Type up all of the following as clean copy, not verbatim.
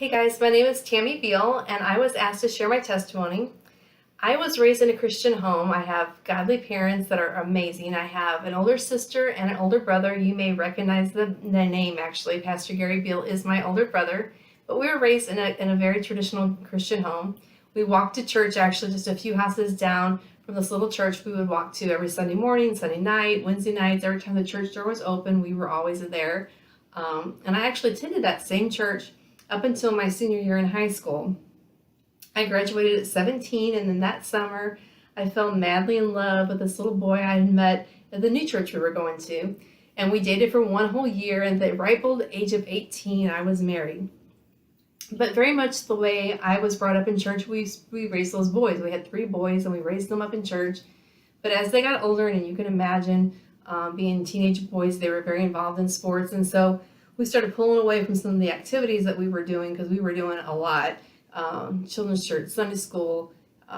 Hey guys, my name is Tammy Beal, and I was asked to share my testimony. I was raised in a Christian home. I have godly parents that are amazing. I have an older sister and an older brother. You may recognize the name actually. Pastor Gary Beal is my older brother, but we were raised in a very traditional Christian home. We walked to church actually just a few houses down from this little church we would walk to every Sunday morning, Sunday night, Wednesday nights. Every time the church door was open, we were always there. And I actually attended that same church up until my senior year in high school. I graduated at 17, and then that summer I fell madly in love with this little boy I had met at the new church we were going to. And we dated for one whole year, and at the ripe old age of 18, I was married. But very much the way I was brought up in church, we raised those boys. We had 3 boys, and we raised them up in church. But as they got older, and you can imagine being teenage boys, they were very involved in sports, and so we started pulling away from some of the activities that we were doing because we were doing a lot. Children's church, Sunday school,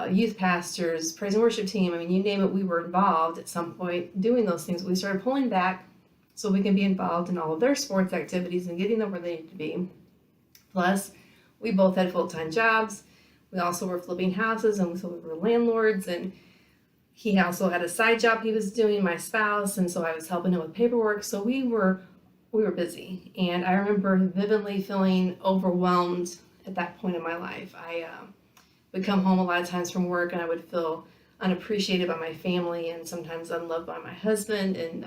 youth pastors, praise and worship team. I mean, you name it, we were involved at some point doing those things. We started pulling back so we can be involved in all of their sports activities and getting them where they need to be. Plus, we both had full-time jobs. We also were flipping houses, and so we were landlords, and he also had a side job he was doing, my spouse, and so I was helping him with paperwork. So we were busy, and I remember vividly feeling overwhelmed at that point in my life. I would come home a lot of times from work, and I would feel unappreciated by my family and sometimes unloved by my husband, and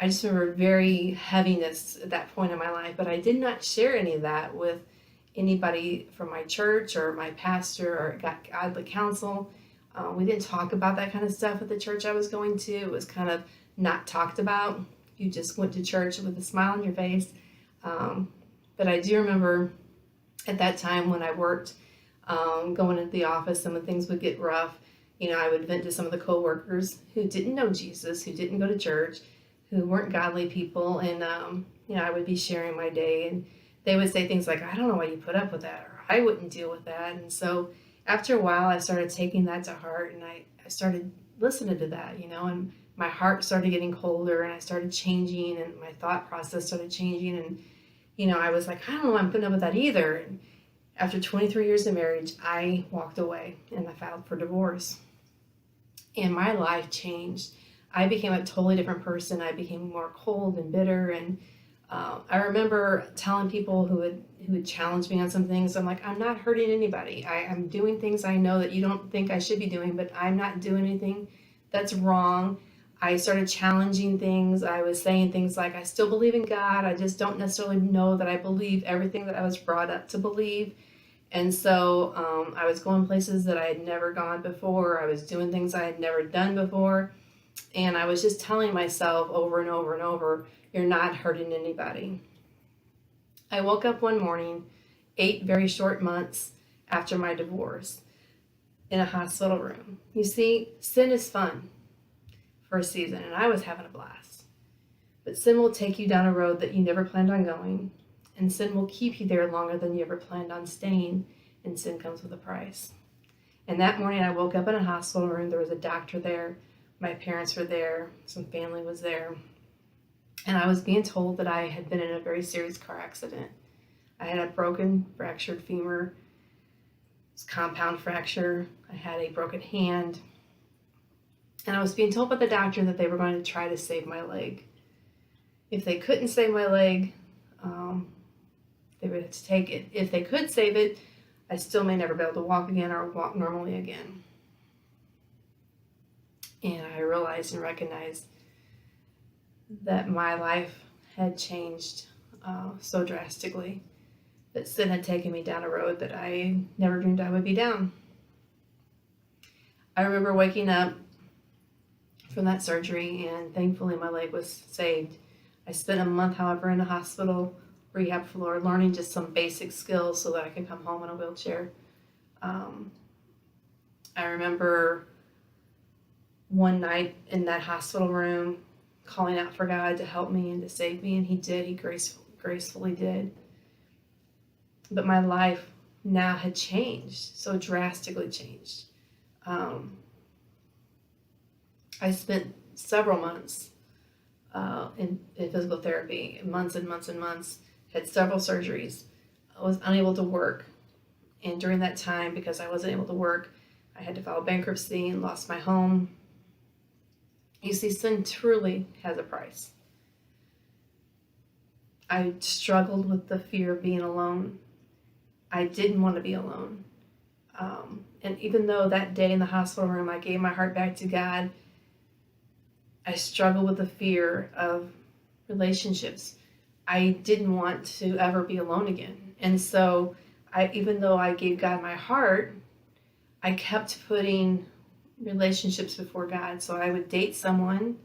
I just remember very heaviness at that point in my life, but I did not share any of that with anybody from my church or my pastor or godly counsel. We didn't talk about that kind of stuff at the church I was going to. It was kind of not talked about. You just went to church with a smile on your face. But I do remember at that time when I worked, going into the office, and when things would get rough, I would vent to some of the coworkers who didn't know Jesus, who didn't go to church, who weren't godly people, and I would be sharing my day, and they would say things like, "I don't know why you put up with that," or "I wouldn't deal with that." And so after a while, I started taking that to heart, and I started listening to that, and my heart started getting colder, and I started changing, and my thought process started changing, and I was like, I don't know why I'm putting up with that either. And after 23 years of marriage, I walked away and I filed for divorce, and my life changed. I became a totally different person. I became more cold and bitter, and I remember telling people who would challenge me on some things, I'm like, I'm not hurting anybody. I'm doing things I know that you don't think I should be doing, but I'm not doing anything that's wrong. I started challenging things. I was saying things like, I still believe in God. I just don't necessarily know that I believe everything that I was brought up to believe. And so I was going places that I had never gone before. I was doing things I had never done before. And I was just telling myself over and over and over, you're not hurting anybody. I woke up one morning, 8 very short months after my divorce, in a hospital room. You see, sin is fun for a season, and I was having a blast. But sin will take you down a road that you never planned on going, and sin will keep you there longer than you ever planned on staying, and sin comes with a price. And that morning I woke up in a hospital room. There was a doctor there, my parents were there, some family was there, and I was being told that I had been in a very serious car accident. I had a broken, fractured femur, compound fracture, I had a broken hand, and I was being told by the doctor that they were going to try to save my leg. If they couldn't save my leg, they would have to take it. If they could save it, I still may never be able to walk again or walk normally again. And I realized and recognized that my life had changed so drastically, that sin had taken me down a road that I never dreamed I would be down. I remember waking up from that surgery, and thankfully my leg was saved. I spent a month, however, in a hospital rehab floor learning just some basic skills so that I could come home in a wheelchair. I remember one night in that hospital room calling out for God to help me and to save me, and he did. He gracefully did. But my life now had changed, so drastically changed. I spent several months in physical therapy, months and months and months, had several surgeries, was unable to work. And during that time, because I wasn't able to work, I had to file bankruptcy and lost my home. You see, sin truly has a price. I struggled with the fear of being alone. I didn't want to be alone. And even though that day in the hospital room I gave my heart back to God, I struggled with the fear of relationships. I didn't want to ever be alone again. And so even though I gave God my heart, I kept putting relationships before God. So I would date someone,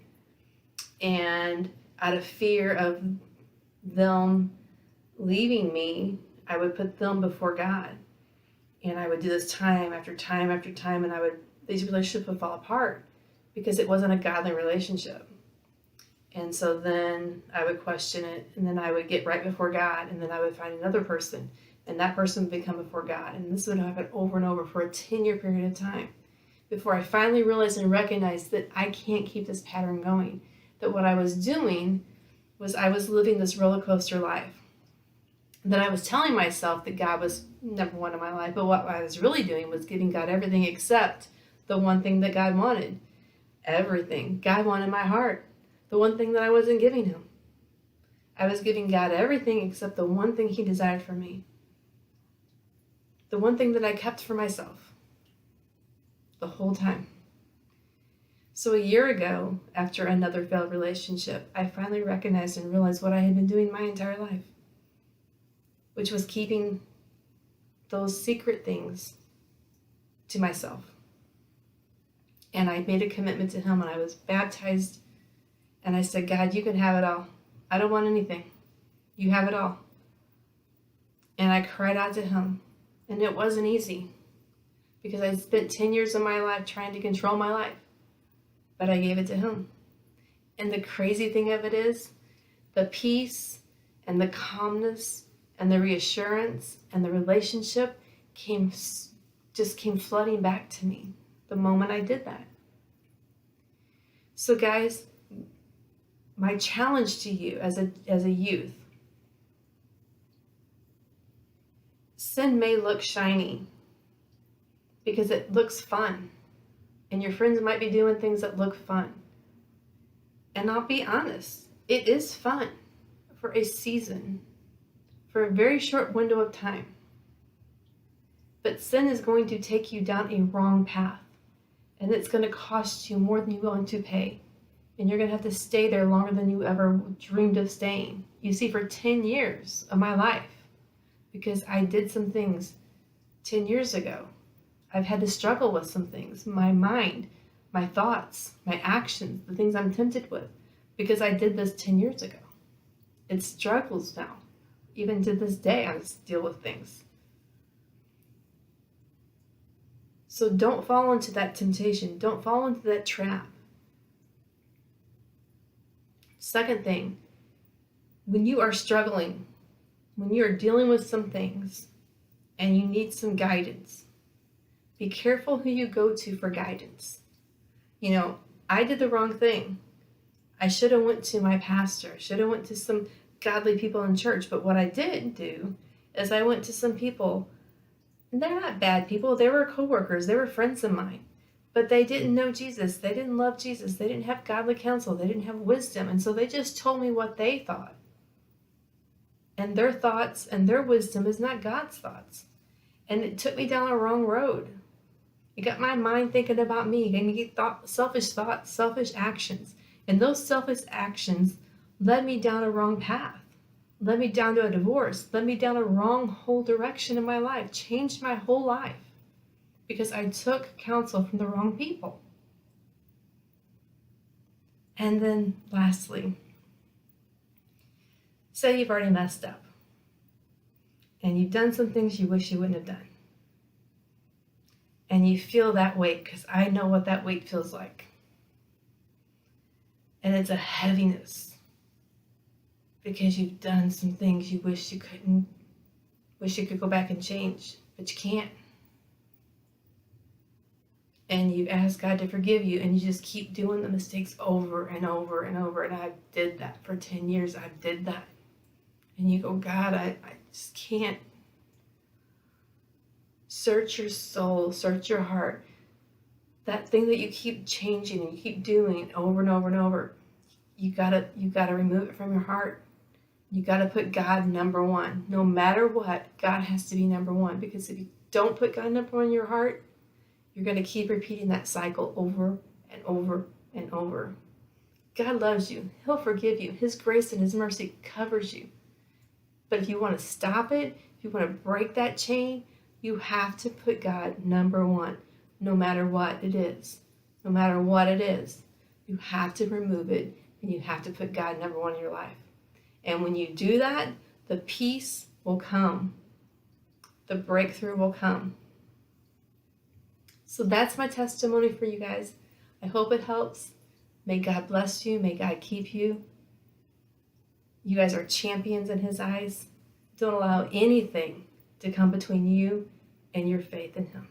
and out of fear of them leaving me, I would put them before God. And I would do this time after time after time, and these relationships would fall apart because it wasn't a godly relationship. And so then I would question it, and then I would get right before God, and then I would find another person, and that person would become before God. And this would happen over and over for a 10-year period of time before I finally realized and recognized that I can't keep this pattern going. That what I was doing was I was living this roller coaster life. That I was telling myself that God was number one in my life, but what I was really doing was giving God everything except the one thing that God wanted. Everything. God wanted my heart. The one thing that I wasn't giving him. I was giving God everything except the one thing he desired for me. The one thing that I kept for myself. The whole time. So a year ago, after another failed relationship, I finally recognized and realized what I had been doing my entire life, which was keeping those secret things to myself. And I made a commitment to him, and I was baptized, and I said, God, you can have it all. I don't want anything. You have it all. And I cried out to him, and it wasn't easy because I spent 10 years of my life trying to control my life, but I gave it to him. And the crazy thing of it is, the peace and the calmness and the reassurance and the relationship came flooding back to me the moment I did that. So guys, my challenge to you as a youth, sin may look shiny because it looks fun, and your friends might be doing things that look fun. And I'll be honest, it is fun for a season, for a very short window of time. But sin is going to take you down a wrong path, and it's going to cost you more than you're willing to pay. And you're going to have to stay there longer than you ever dreamed of staying. You see, for 10 years of my life, because I did some things 10 years ago, I've had to struggle with some things. My mind, my thoughts, my actions, the things I'm tempted with, because I did this 10 years ago. It struggles now. Even to this day, I deal with things. So don't fall into that temptation. Don't fall into that trap. Second thing, when you are struggling, when you are dealing with some things and you need some guidance, be careful who you go to for guidance. You know, I did the wrong thing. I should have went to my pastor. I should have went to some godly people in church. But what I did do is I went to some people, and they're not bad people. They were coworkers. They were friends of mine. But they didn't know Jesus. They didn't love Jesus. They didn't have godly counsel. They didn't have wisdom. And so they just told me what they thought. And their thoughts and their wisdom is not God's thoughts. And it took me down a wrong road. It got my mind thinking about me. It gave me selfish thoughts, selfish actions. And those selfish actions led me down a wrong path. Led me down to a divorce. Led me down a wrong whole direction in my life. Changed my whole life. Because I took counsel from the wrong people. And then lastly, say you've already messed up. And you've done some things you wish you wouldn't have done. And you feel that weight, because I know what that weight feels like. And it's a heaviness. Because you've done some things you wish you could go back and change, but you can't. And you've asked God to forgive you, and you just keep doing the mistakes over and over and over. And I did that for 10 years. I did that. And you go, God, I just can't. Search your soul, search your heart. That thing that you keep changing and you keep doing over and over and over, you gotta remove it from your heart. You gotta put God number one. No matter what, God has to be number one, because if you don't put God number one in your heart, you're gonna keep repeating that cycle over and over and over. God loves you. He'll forgive you. His grace and His mercy covers you. But if you want to stop it, if you want to break that chain, you have to put God number one, no matter what it is. No matter what it is, you have to remove it, and you have to put God number one in your life. And when you do that, the peace will come. The breakthrough will come. So that's my testimony for you guys. I hope it helps. May God bless you. May God keep you. You guys are champions in His eyes. Don't allow anything to come between you and your faith in Him.